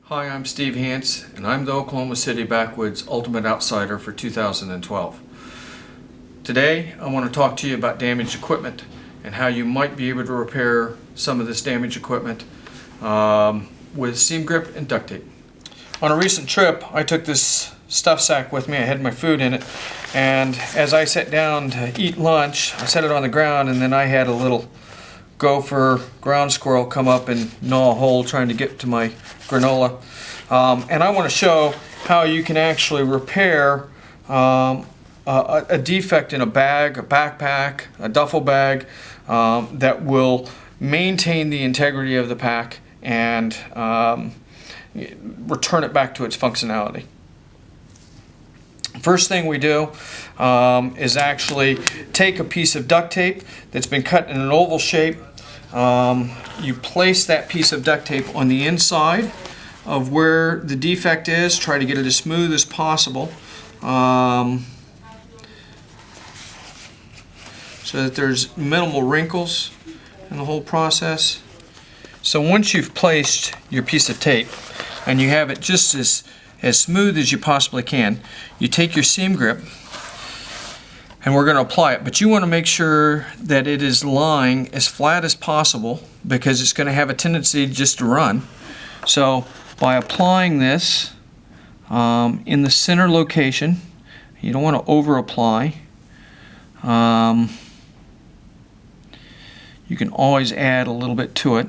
Hi, I'm Steve Hance, and I'm the Oklahoma City Backwoods Ultimate Outsider for 2012. Today, I want to talk to you about damaged equipment and how you might be able to repair some of this damaged equipment with seam grip and duct tape. On a recent trip, I took this stuff sack with me. I had my food in it, and as I sat down to eat lunch, I set it on the ground, and then I had a little gopher ground squirrel come up and gnaw a hole trying to get to my granola. And I want to show how you can actually repair a defect in a bag, a backpack, a duffel bag that will maintain the integrity of the pack and return it back to its functionality. First thing we do is actually take a piece of duct tape that's been cut in an oval shape. You place that piece of duct tape on the inside of where the defect is. Try to get it as smooth as possible so that there's minimal wrinkles in the whole process. So once you've placed your piece of tape and you have it just as smooth as you possibly can, you take your seam grip and we're going to apply it, but you want to make sure that it is lying as flat as possible because it's going to have a tendency just to run. So by applying this in the center location, you don't want to over apply. You can always add a little bit to it.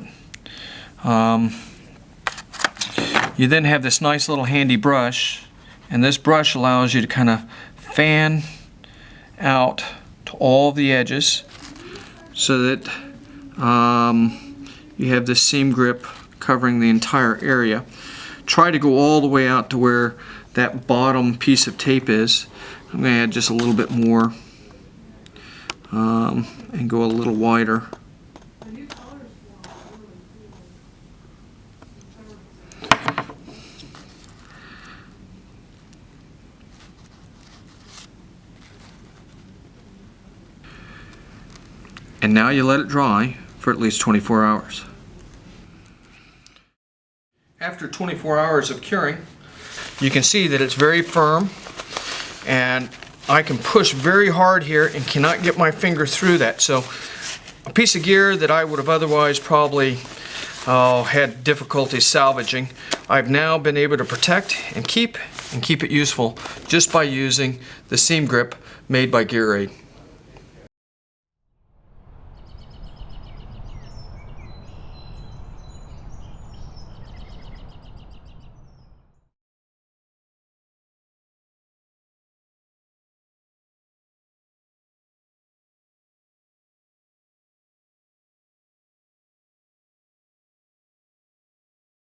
You then have this nice little handy brush, and this brush allows you to kind of fan out to all the edges so that you have this seam grip covering the entire area. Try to go all the way out to where that bottom piece of tape is. I'm going to add just a little bit more and go a little wider. And now you let it dry for at least 24 hours. After 24 hours of curing, you can see that it's very firm, and I can push very hard here and cannot get my finger through that. So a piece of gear that I would have otherwise probably had difficulty salvaging, I've now been able to protect and keep it useful just by using the seam grip made by Gear Aid.